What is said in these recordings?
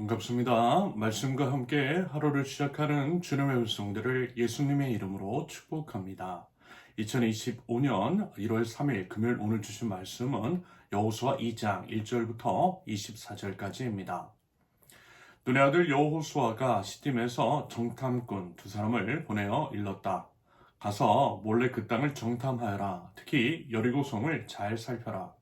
반갑습니다. 말씀과 함께 하루를 시작하는 주님의 백성들을 예수님의 이름으로 축복합니다. 2025년 1월 3일 금요일 오늘 주신 말씀은 여호수아 2장 1절부터 24절까지입니다. 눈의 아들 여호수아가 시딤에서 정탐꾼 두 사람을 보내어 일렀다. 가서 몰래 그 땅을 정탐하여라. 특히 여리고성을 잘 살펴라.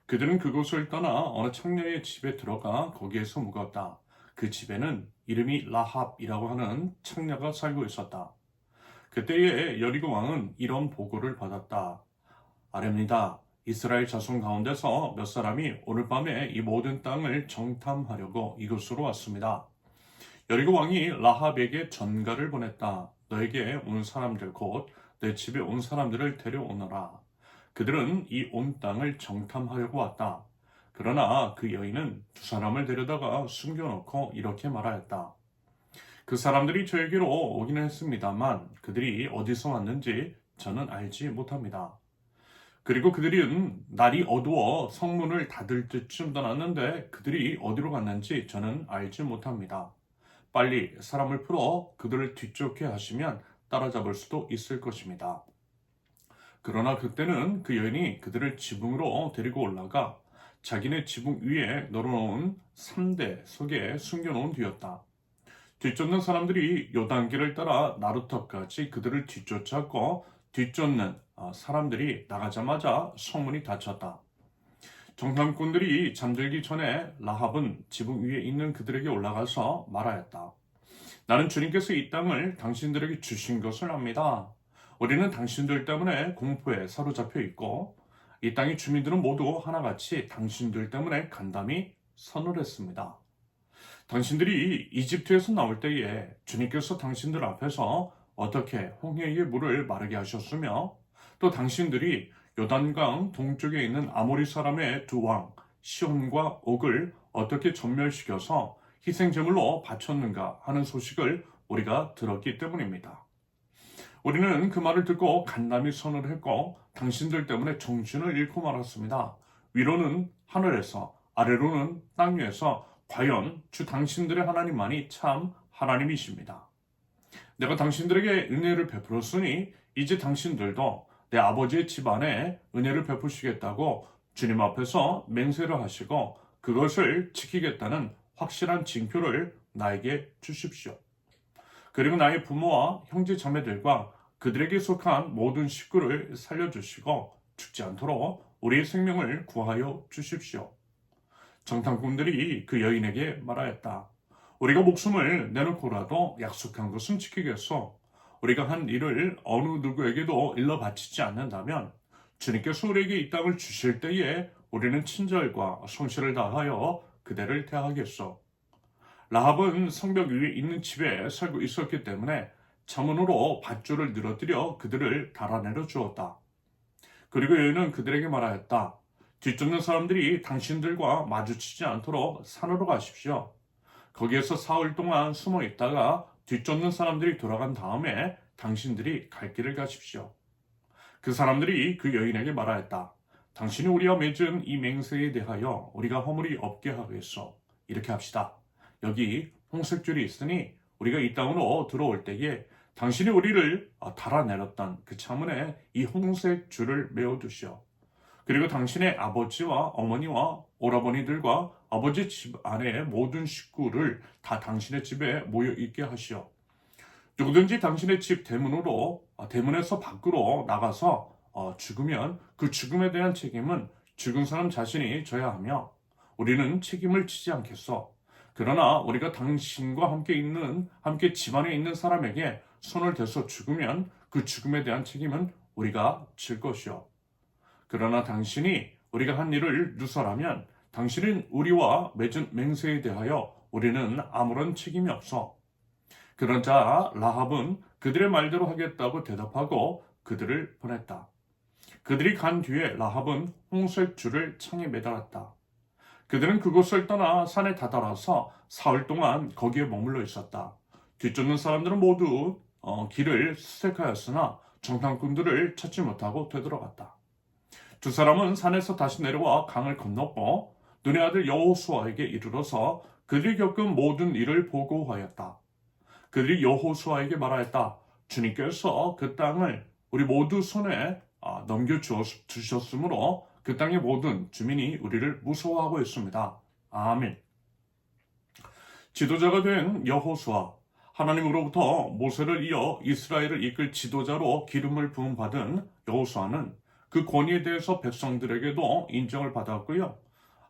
그들은 그곳을 떠나 어느 창녀의 집에 들어가 거기에서 묵었다. 그 집에는 이름이 라합이라고 하는 창녀가 살고 있었다. 그때에 여리고 왕은 이런 보고를 받았다. 아뢰입니다. 이스라엘 자손 가운데서 몇 사람이 오늘 밤에 이 모든 땅을 정탐하려고 이곳으로 왔습니다. 여리고 왕이 라합에게 전가를 보냈다. 너에게 온 사람들 곧 내 집에 온 사람들을 데려오너라. 그들은 이 온 땅을 정탐하려고 왔다. 그러나 그 여인은 두 사람을 데려다가 숨겨놓고 이렇게 말하였다. 그 사람들이 저에게로 오기는 했습니다만 그들이 어디서 왔는지 저는 알지 못합니다. 그리고 그들은 날이 어두워 성문을 닫을 때쯤 떠났는데 그들이 어디로 갔는지 저는 알지 못합니다. 빨리 사람을 풀어 그들을 뒤쫓게 하시면 따라잡을 수도 있을 것입니다. 그러나 그때는 그 여인이 그들을 지붕으로 데리고 올라가 자기네 지붕 위에 널어놓은 3대 속에 숨겨놓은 뒤였다. 뒤쫓는 사람들이 요단길을 따라 나루터까지 그들을 뒤쫓았고 뒤쫓는 사람들이 나가자마자 성문이 닫혔다. 정탐꾼들이 잠들기 전에 라합은 지붕 위에 있는 그들에게 올라가서 말하였다. 나는 주님께서 이 땅을 당신들에게 주신 것을 압니다. 우리는 당신들 때문에 공포에 사로잡혀 있고 이 땅의 주민들은 모두 하나같이 당신들 때문에 간담이 선을 했습니다. 당신들이 이집트에서 나올 때에 주님께서 당신들 앞에서 어떻게 홍해의 물을 마르게 하셨으며 또 당신들이 요단강 동쪽에 있는 아모리 사람의 두 왕 시온과 옥을 어떻게 전멸시켜서 희생제물로 바쳤는가 하는 소식을 우리가 들었기 때문입니다. 우리는 그 말을 듣고 간담이 선을 했고 당신들 때문에 정신을 잃고 말았습니다. 위로는 하늘에서 아래로는 땅 위에서 과연 주 당신들의 하나님만이 참 하나님이십니다. 내가 당신들에게 은혜를 베풀었으니 이제 당신들도 내 아버지의 집안에 은혜를 베푸시겠다고 주님 앞에서 맹세를 하시고 그것을 지키겠다는 확실한 징표를 나에게 주십시오. 그리고 나의 부모와 형제 자매들과 그들에게 속한 모든 식구를 살려주시고 죽지 않도록 우리의 생명을 구하여 주십시오. 정탐꾼들이 그 여인에게 말하였다. 우리가 목숨을 내놓고라도 약속한 것은 지키겠소. 우리가 한 일을 어느 누구에게도 일러 바치지 않는다면 주님께서 우리에게 이 땅을 주실 때에 우리는 친절과 성실을 다하여 그대를 대하겠소. 라합은 성벽 위에 있는 집에 살고 있었기 때문에 자문으로 밧줄을 늘어뜨려 그들을 달아내려 주었다. 그리고 여인은 그들에게 말하였다. 뒤쫓는 사람들이 당신들과 마주치지 않도록 산으로 가십시오. 거기에서 사흘 동안 숨어 있다가 뒤쫓는 사람들이 돌아간 다음에 당신들이 갈 길을 가십시오. 그 사람들이 그 여인에게 말하였다. 당신이 우리와 맺은 이 맹세에 대하여 우리가 허물이 없게 하겠소. 이렇게 합시다. 여기 홍색줄이 있으니 우리가 이 땅으로 들어올 때에 당신이 우리를 달아내렸던 그 차문에 이 홍색 줄을 메어두시오. 그리고 당신의 아버지와 어머니와 오라버니들과 아버지 집 안의 모든 식구를 다 당신의 집에 모여 있게 하시오. 누구든지 당신의 집 대문에서 밖으로 나가서 죽으면 그 죽음에 대한 책임은 죽은 사람 자신이 져야 하며 우리는 책임을 지지 않겠소. 그러나 우리가 당신과 함께 집안에 있는 사람에게 손을 대서 죽으면 그 죽음에 대한 책임은 우리가 질 것이오. 그러나 당신이 우리가 한 일을 누설하면 당신은 우리와 맺은 맹세에 대하여 우리는 아무런 책임이 없어. 그러자 라합은 그들의 말대로 하겠다고 대답하고 그들을 보냈다. 그들이 간 뒤에 라합은 홍색 줄을 창에 매달았다. 그들은 그곳을 떠나 산에 다다라서 사흘 동안 거기에 머물러 있었다. 뒤쫓는 사람들은 모두 길을 수색하였으나 정탐꾼들을 찾지 못하고 되돌아갔다. 두 사람은 산에서 다시 내려와 강을 건넜고 눈의 아들 여호수아에게 이르러서 그들이 겪은 모든 일을 보고하였다. 그들이 여호수아에게 말하였다. 주님께서 그 땅을 우리 모두 손에 넘겨주셨으므로 그 땅의 모든 주민이 우리를 무서워하고 있습니다. 아멘. 지도자가 된 여호수아, 하나님으로부터 모세를 이어 이스라엘을 이끌 지도자로 기름을 부음받은 여호수아는 그 권위에 대해서 백성들에게도 인정을 받았고요.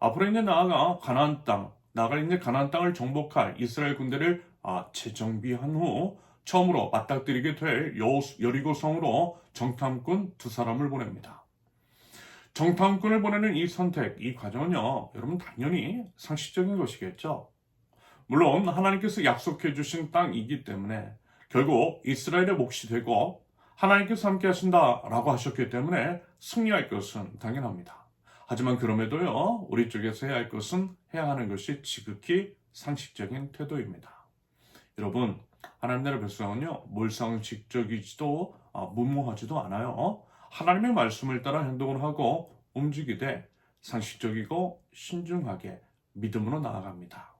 앞으로 이제 나아갈 이제 가나안 땅을 정복할 이스라엘 군대를 재정비한 후 처음으로 맞닥뜨리게 될 여리고성으로 정탐꾼 2사람을 보냅니다. 정탐꾼을 보내는 이 선택, 이 과정은요, 여러분 당연히 상식적인 것이겠죠. 물론 하나님께서 약속해 주신 땅이기 때문에 결국 이스라엘의 몫이 되고 하나님께서 함께 하신다라고 하셨기 때문에 승리할 것은 당연합니다. 하지만 그럼에도요, 우리 쪽에서 해야 할 것은 해야 하는 것이 지극히 상식적인 태도입니다. 여러분, 하나님 나라 백성은요, 몰상식적이지도 무모하지도 않아요. 하나님의 말씀을 따라 행동을 하고 움직이되 상식적이고 신중하게 믿음으로 나아갑니다.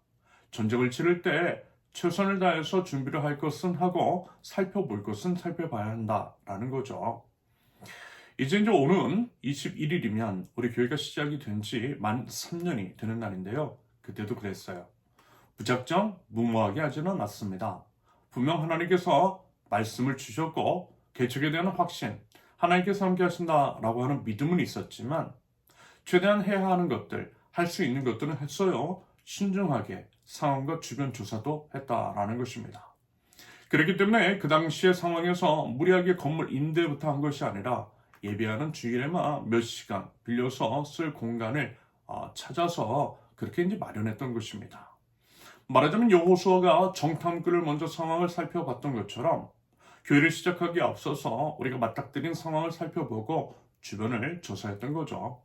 전쟁을 치를 때 최선을 다해서 준비를 할 것은 하고 살펴볼 것은 살펴봐야 한다라는 거죠. 이제 오는 21일이면 우리 교회가 시작이 된 지 만 3년이 되는 날인데요. 그때도 그랬어요. 무작정 무모하게 하지는 않았습니다. 분명 하나님께서 말씀을 주셨고 개척에 대한 확신, 하나님께서 함께 하신다라고 하는 믿음은 있었지만 최대한 해야 하는 것들, 할 수 있는 것들은 했어요. 신중하게 상황과 주변 조사도 했다라는 것입니다. 그렇기 때문에 그 당시의 상황에서 무리하게 건물 임대부터 한 것이 아니라 예배하는 주일에만 몇 시간 빌려서 쓸 공간을 찾아서 그렇게 이제 마련했던 것입니다. 말하자면 여호수아가 정탐꾼을 먼저 상황을 살펴봤던 것처럼 교회를 시작하기에 앞서서 우리가 맞닥뜨린 상황을 살펴보고 주변을 조사했던 거죠.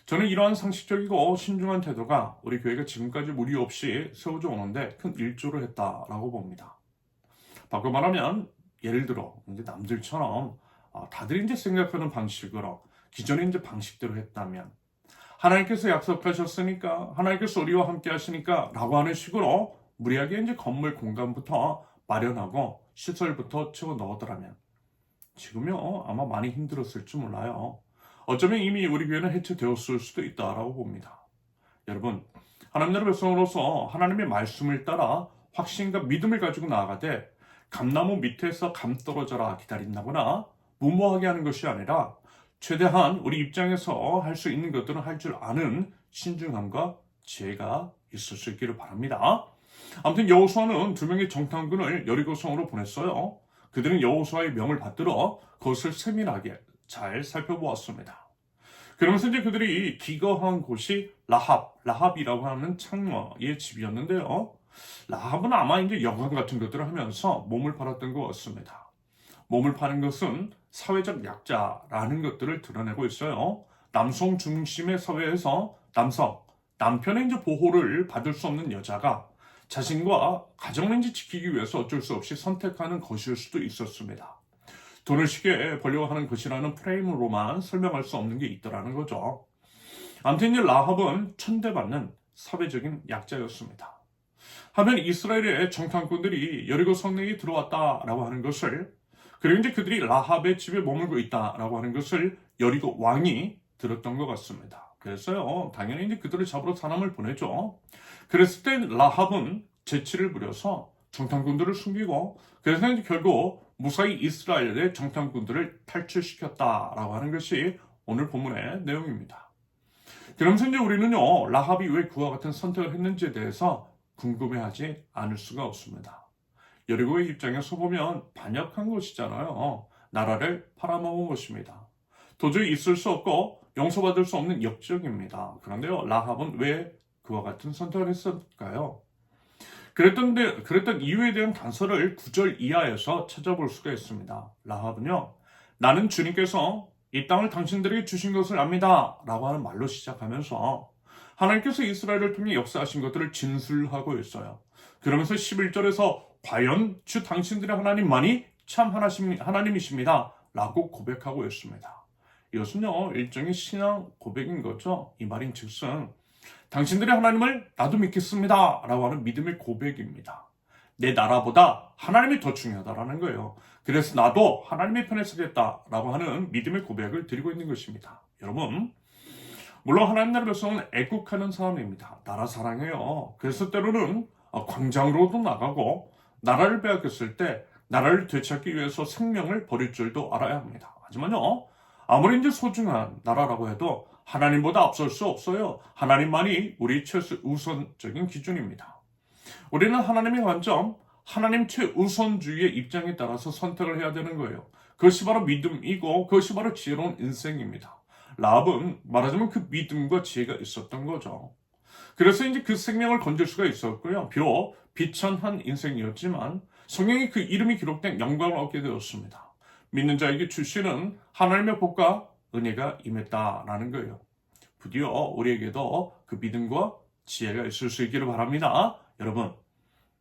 저는 이러한 상식적이고 신중한 태도가 우리 교회가 지금까지 무리 없이 세워져 오는데 큰 일조를 했다라고 봅니다. 바꿔 말하면 예를 들어 이제 남들처럼 다들 이제 생각하는 방식으로 기존의 이제 방식대로 했다면 하나님께서 약속하셨으니까 하나님께서 우리와 함께 하시니까 라고 하는 식으로 무리하게 이제 건물 공간부터 마련하고 시설부터 채워 넣었더라면 지금요 아마 많이 힘들었을지 몰라요. 어쩌면 이미 우리 교회는 해체되었을 수도 있다라고 봅니다. 여러분, 하나님 나라 백성으로서 하나님의 말씀을 따라 확신과 믿음을 가지고 나아가되 감나무 밑에서 감 떨어져라 기다린다거나 무모하게 하는 것이 아니라 최대한 우리 입장에서 할 수 있는 것들은 할 줄 아는 신중함과 지혜가 있을 수 있기를 바랍니다. 아무튼 여호수아는 2명의 정탐꾼을 여리고성으로 보냈어요. 그들은 여호수아의 명을 받들어 그것을 세밀하게 잘 살펴보았습니다. 그러면서 이제 그들이 기거한 곳이 라합이라고 하는 창녀의 집이었는데요. 라합은 아마 이제 여관 같은 것들을 하면서 몸을 팔았던 것 같습니다. 몸을 파는 것은 사회적 약자라는 것들을 드러내고 있어요. 남성 중심의 사회에서 남편의 이제 보호를 받을 수 없는 여자가 자신과 가정을 이제 지키기 위해서 어쩔 수 없이 선택하는 것일 수도 있었습니다. 돈을 쉽게 벌려고 하는 것이라는 프레임으로만 설명할 수 없는 게 있더라는 거죠. 아무튼 이제 라합은 천대받는 사회적인 약자였습니다. 하면 이스라엘의 정탐꾼들이 여리고 성내에 들어왔다라고 하는 것을 그리고 이제 그들이 라합의 집에 머물고 있다라고 하는 것을 여리고 왕이 들었던 것 같습니다. 그래서요 당연히 이제 그들을 잡으러 사람을 보내죠. 그랬을 때 라합은 재치를 부려서 정탐꾼들을 숨기고 그래서 이제 결국 무사히 이스라엘의 정탐꾼들을 탈출시켰다라고 하는 것이 오늘 본문의 내용입니다. 그러면서 이제 우리는요 라합이 왜 그와 같은 선택을 했는지에 대해서 궁금해하지 않을 수가 없습니다. 여리고의 입장에서 보면 반역한 것이잖아요. 나라를 팔아먹은 것입니다. 도저히 있을 수 없고 용서받을 수 없는 역적입니다. 그런데요 라합은 왜 그와 같은 선택을 했을까요? 그랬던 이유에 대한 단서를 9절 이하에서 찾아볼 수가 있습니다. 라합은요, 나는 주님께서 이 땅을 당신들에게 주신 것을 압니다. 라고 하는 말로 시작하면서 하나님께서 이스라엘을 통해 역사하신 것들을 진술하고 있어요. 그러면서 11절에서 과연 주 당신들의 하나님만이 참 하나님이십니다. 라고 고백하고 있습니다. 이것은요, 일종의 신앙 고백인 거죠. 이 말인 즉슨 당신들이 하나님을 나도 믿겠습니다 라고 하는 믿음의 고백입니다. 내 나라보다 하나님이 더 중요하다라는 거예요. 그래서 나도 하나님의 편에 서겠다라고 하는 믿음의 고백을 드리고 있는 것입니다. 여러분, 물론 하나님 나라 백성은 애국하는 사람입니다. 나라 사랑해요. 그래서 때로는 광장으로도 나가고 나라를 빼앗겼을 때 나라를 되찾기 위해서 생명을 버릴 줄도 알아야 합니다. 하지만요, 아무리 이제 소중한 나라라고 해도 하나님보다 앞설 수 없어요. 하나님만이 우리 최우선적인 기준입니다. 우리는 하나님의 관점, 하나님 최우선주의의 입장에 따라서 선택을 해야 되는 거예요. 그것이 바로 믿음이고 그것이 바로 지혜로운 인생입니다. 라합은 말하자면 그 믿음과 지혜가 있었던 거죠. 그래서 이제 그 생명을 건질 수가 있었고요. 비록 비천한 인생이었지만 성경에 그 이름이 기록된 영광을 얻게 되었습니다. 믿는 자에게 주시는 하나님의 복과 은혜가 임했다라는 거예요. 부디어 우리에게도 그 믿음과 지혜가 있을 수 있기를 바랍니다. 여러분,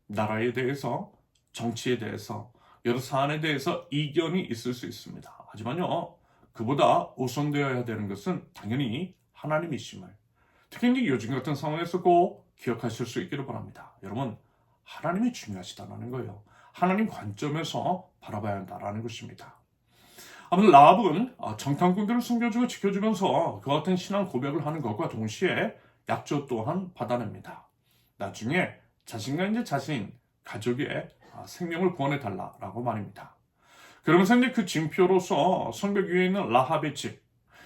나라에 대해서, 정치에 대해서, 여러 사안에 대해서 이견이 있을 수 있습니다. 하지만요, 그보다 우선되어야 되는 것은 당연히 하나님이심을, 특히 이제 요즘 같은 상황에서 꼭 기억하실 수 있기를 바랍니다. 여러분, 하나님이 중요하시다는 거예요. 하나님 관점에서 바라봐야 한다는 것입니다. 아무튼 라합은 정탐꾼들을 숨겨주고 지켜주면서 그와 같은 신앙 고백을 하는 것과 동시에 약조 또한 받아냅니다. 나중에 자신과 이제 자신 가족의 생명을 구원해달라라고 말입니다. 그러면서 이제 그 징표로서 성벽 위에 있는 라합의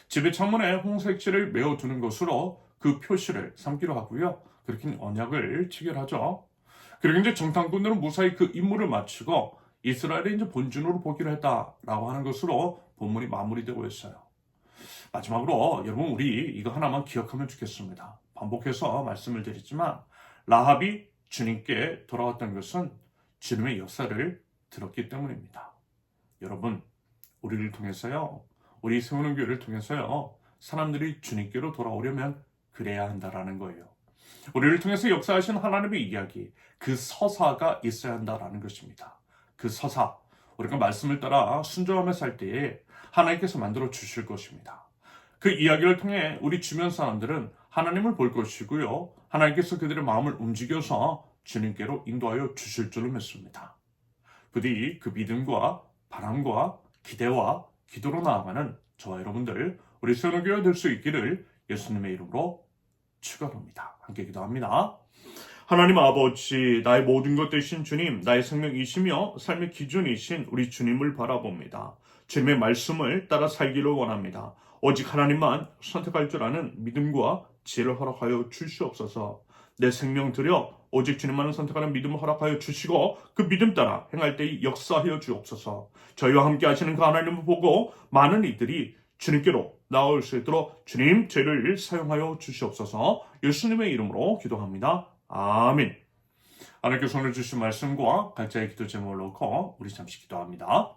집의 창문에 홍색지를 메어두는 것으로 그 표시를 삼기로 하고요. 그렇게 언약을 체결하죠. 그리고 이제 정탐꾼들은 무사히 그 임무를 마치고 이스라엘의 이제 본준으로 복귀를 했다라고 하는 것으로 본문이 마무리되고 있어요. 마지막으로 여러분, 우리 이거 하나만 기억하면 좋겠습니다. 반복해서 말씀을 드리지만 라합이 주님께 돌아왔던 것은 주님의 역사를 들었기 때문입니다. 여러분, 우리를 통해서요, 우리 세우는 교회를 통해서요, 사람들이 주님께로 돌아오려면 그래야 한다라는 거예요. 우리를 통해서 역사하신 하나님의 이야기, 그 서사가 있어야 한다라는 것입니다. 그 서사, 우리가 말씀을 따라 순종하며 살 때에 하나님께서 만들어 주실 것입니다. 그 이야기를 통해 우리 주변 사람들은 하나님을 볼 것이고요, 하나님께서 그들의 마음을 움직여서 주님께로 인도하여 주실 줄로 믿습니다. 부디 그 믿음과 바람과 기대와 기도로 나아가는 저와 여러분들, 우리 세운교회가 될 수 있기를 예수님의 이름으로 축원합니다. 함께 기도합니다. 하나님 아버지, 나의 모든 것 되신 주님, 나의 생명이시며 삶의 기준이신 우리 주님을 바라봅니다. 주님의 말씀을 따라 살기를 원합니다. 오직 하나님만 선택할 줄 아는 믿음과 지혜를 허락하여 주시옵소서. 내 생명 들여 오직 주님만을 선택하는 믿음을 허락하여 주시고 그 믿음 따라 행할 때에 역사하여 주옵소서. 저희와 함께 하시는 그 하나님을 보고 많은 이들이 주님께로 나올 수 있도록 주님 저희를 사용하여 주시옵소서. 예수님의 이름으로 기도합니다. 아멘. 하나님께서 오늘 주신 말씀과 각자의 기도 제목을 놓고 우리 잠시 기도합니다.